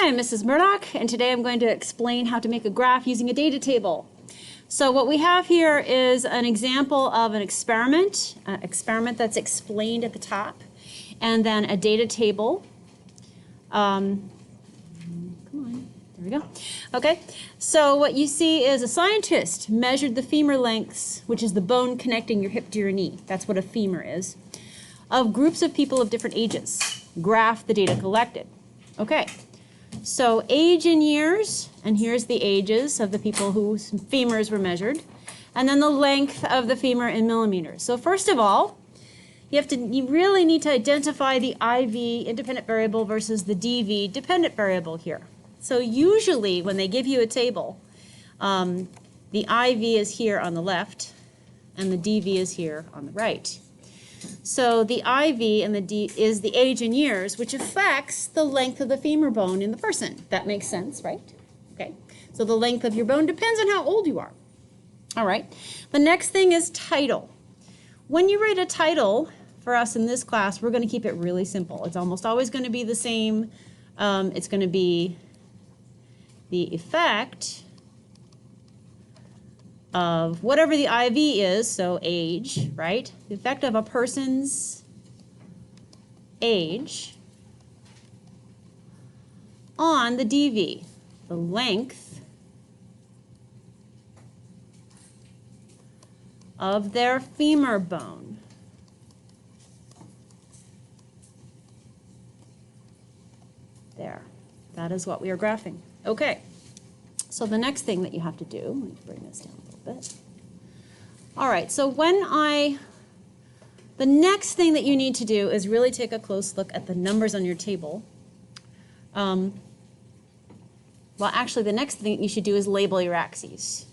Hi, I'm Mrs. Murdoch, and today I'm going to explain how to make a graph using a data table. So what we have here is an example of an experiment that's explained at the top, and then a data table. Come on, there we go. Okay, so what you see is a scientist measured the femur lengths, which is the bone connecting your hip to your knee. That's what a femur is, of groups of people of different ages. Graph the data collected. Okay. So age in years, and here's the ages of the people whose femurs were measured, and then the length of the femur in millimeters. So first of all, you really need to identify the IV independent variable versus the DV dependent variable here. So usually when they give you a table, the IV is here on the left, and the DV is here on the right. So the IV and the D is the age in years, which affects the length of the femur bone in the person. That makes sense, right? Okay. So the length of your bone depends on how old you are. All right. The next thing is title. When you write a title for us in this class, we're going to keep it really simple. It's almost always going to be the same. It's going to be the effect of whatever the IV is, so age, right? The effect of a person's age on the DV, the length of their femur bone. There, that is what we are graphing. Okay. So the next thing that you have to do, let me bring this down a little bit. All right, so the next thing that you need to do is really take a close look at the numbers on your table. Well, actually, the next thing you should do is label your axes.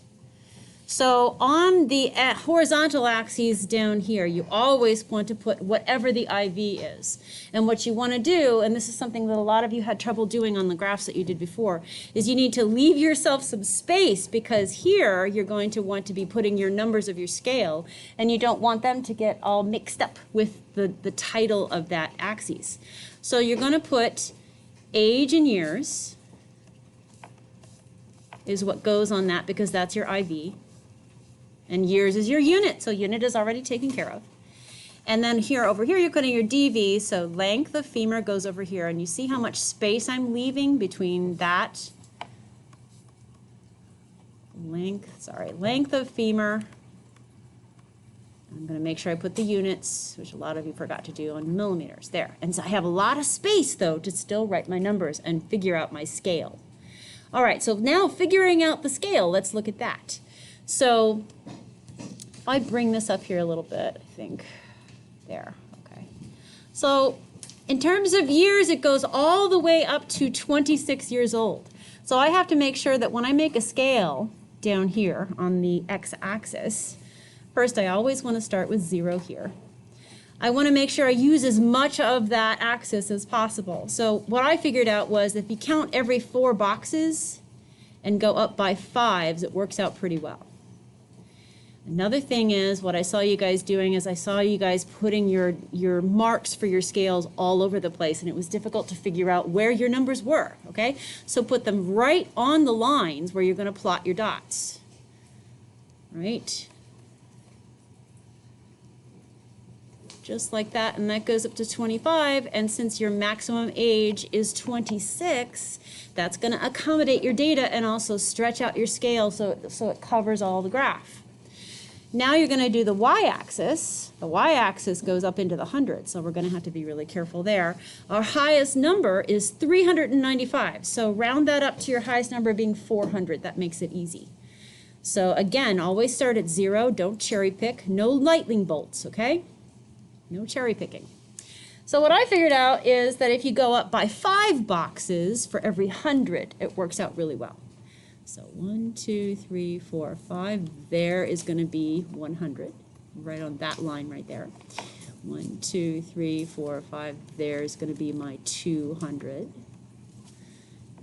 So on the horizontal axes down here, you always want to put whatever the IV is. And what you want to do, and this is something that a lot of you had trouble doing on the graphs that you did before, is you need to leave yourself some space, because here you're going to want to be putting your numbers of your scale, and you don't want them to get all mixed up with the title of that axis. So you're going to put age in years is what goes on that, because that's your IV. And years is your unit, so unit is already taken care of. And then here, over here, you're putting your DV, so length of femur goes over here, and you see how much space I'm leaving between that length of femur. I'm going to make sure I put the units, which a lot of you forgot to do, on millimeters, there. And so I have a lot of space, though, to still write my numbers and figure out my scale. All right, so now figuring out the scale, let's look at that. So if I bring this up here a little bit, I think, there, okay. So in terms of years, it goes all the way up to 26 years old. So I have to make sure that when I make a scale down here on the x-axis, first I always want to start with 0 here. I want to make sure I use as much of that axis as possible. So what I figured out was if you count every 4 boxes and go up by 5s, it works out pretty well. Another thing is, what I saw you guys doing is I saw you guys putting your marks for your scales all over the place, and it was difficult to figure out where your numbers were, okay? So put them right on the lines where you're going to plot your dots, right? Just like that, and that goes up to 25, and since your maximum age is 26, that's going to accommodate your data and also stretch out your scale so it covers all the graph. Now you're going to do the y-axis. The y-axis goes up into the hundreds, so we're going to have to be really careful there. Our highest number is 395, so round that up to your highest number being 400. That makes it easy. So again, always start at 0. Don't cherry pick. No lightning bolts, okay? No cherry picking. So what I figured out is that if you go up by 5 boxes for every 100, it works out really well. So 1, 2, 3, 4, 5. There is going to be 100, right on that line right there. 1, 2, 3, 4, 5. There's going to be my 200. And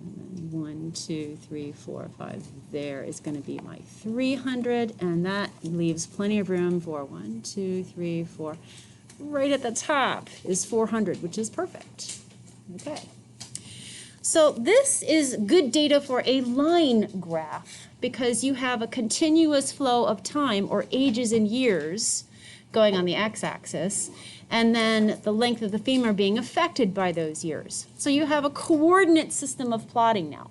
then 1, 2, 3, 4, 5. There is going to be my 300, and that leaves plenty of room for 1, 2, 3, 4. Right at the top is 400, which is perfect. Okay. So this is good data for a line graph because you have a continuous flow of time, or ages in years, going on the x-axis, and then the length of the femur being affected by those years. So you have a coordinate system of plotting now.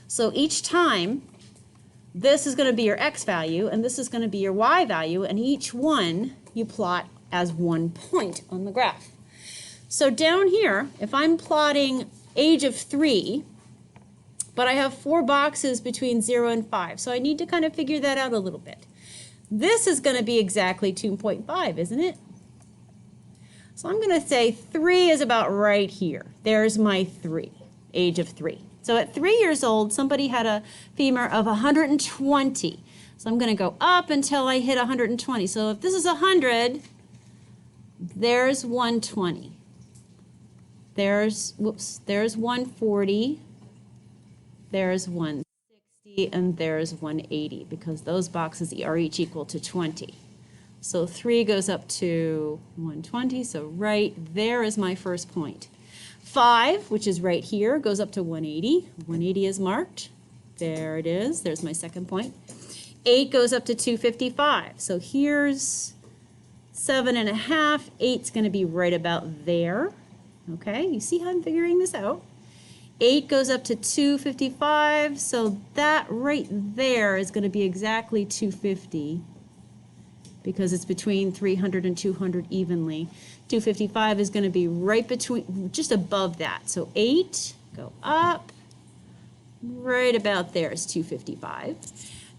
So each time, this is going to be your x value, and this is going to be your y value, and each one you plot as one point on the graph. So down here, if I'm plotting age of 3, but I have 4 boxes between 0 and 5, so I need to kind of figure that out a little bit. This is going to be exactly 2.5, isn't it? So I'm going to say 3 is about right here. There's my 3, age of 3. So at 3 years old, somebody had a femur of 120. So I'm going to go up until I hit 120. So if this is 100, there's 120. There's 140. There's 160, and there's 180, because those boxes are each equal to 20. So 3 goes up to 120, so right there is my first point. 5, which is right here, goes up to 180. 180 is marked. There it is. There's my second point. 8 goes up to 255. So here's 7.5. 8's going to be right about there. Okay, you see how I'm figuring this out? 8 goes up to 255, so that right there is going to be exactly 250, because it's between 300 and 200 evenly. 255 is going to be right between, just above that. So 8, go up, right about there is 255.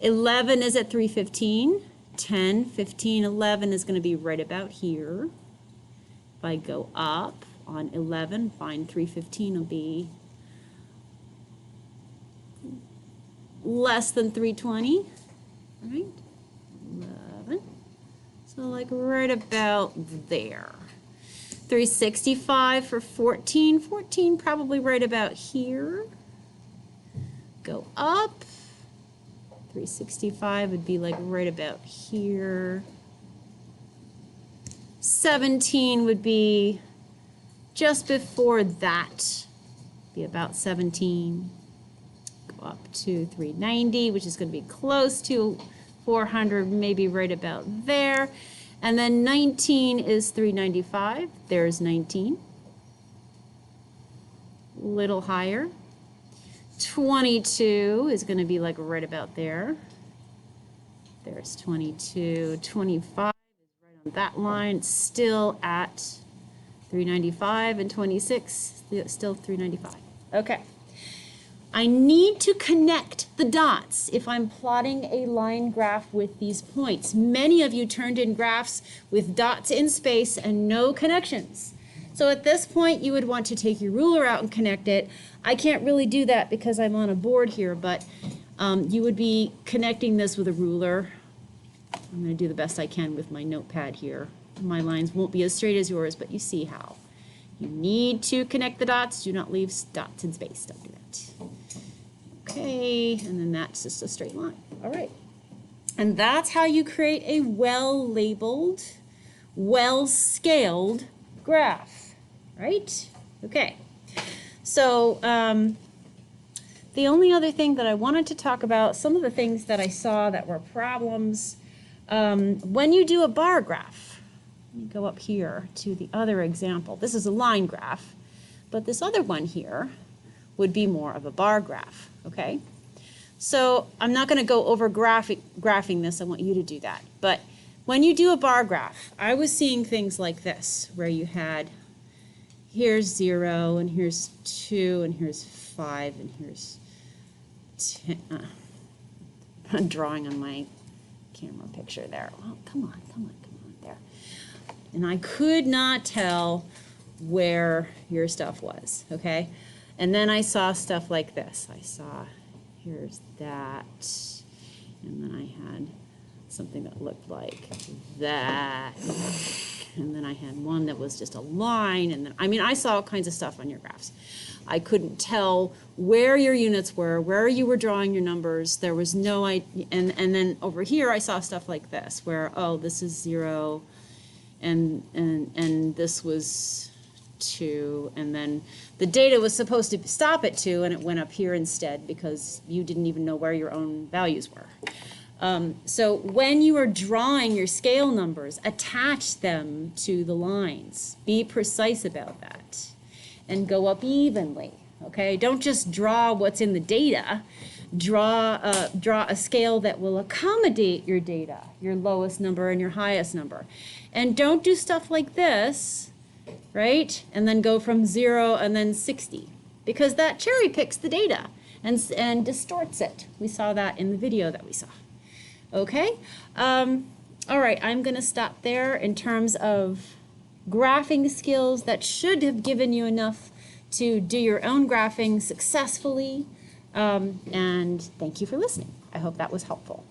11 is at 315. 10, 15, 11 is going to be right about here. If I go up on 11, find 315 will be less than 320, right? 11. So like right about there. 365 for 14. 14 probably right about here. Go up. 365 would be like right about here. 17 would be just before that. Be about 17. Go up to 390, which is going to be close to 400, maybe right about there. And then 19 is 395. There's 19. Little higher. 22 is going to be like right about there. There's 22. 25 is right on that line, still at 395, and 26 still 395. Okay. I need to connect the dots if I'm plotting a line graph with these points. Many of you turned in graphs with dots in space and no connections. So at this point, you would want to take your ruler out and connect it. I can't really do that because I'm on a board here, but you would be connecting this with a ruler. I'm going to do the best I can with my notepad here. My lines won't be as straight as yours, but you see how. You need to connect the dots. Do not leave dots in space. Don't do that. Okay, and then that's just a straight line. All right. And that's how you create a well-labeled, well-scaled graph, right? Okay. So the only other thing that I wanted to talk about, some of the things that I saw that were problems, when you do a bar graph, let me go up here to the other example. This is a line graph, but this other one here would be more of a bar graph, okay? So I'm not going to go over graphing this. I want you to do that. But when you do a bar graph, I was seeing things like this, where you had, here's 0, and here's 2, and here's 5, and here's 10. I'm drawing on my camera picture there. Well, come on, there. And I could not tell where your stuff was, okay? And then I saw stuff like this. I saw, here's that, and then I had something that looked like that, and then I had one that was just a line, and then, I mean, I saw all kinds of stuff on your graphs. I couldn't tell where your units were, where you were drawing your numbers. There was no idea, and then over here I saw stuff like this, where, oh, this is 0, and this was 2, and then the data was supposed to stop at 2, and it went up here instead because you didn't even know where your own values were. So when you are drawing your scale numbers, attach them to the lines. Be precise about that. And go up evenly, okay? Don't just draw what's in the data. Draw a scale that will accommodate your data, your lowest number and your highest number. And don't do stuff like this, right? And then go from 0 and then 60, because that cherry picks the data and distorts it. We saw that in the video that we saw. Okay? All right, I'm going to stop there in terms of graphing skills. That should have given you enough to do your own graphing successfully. And thank you for listening. I hope that was helpful.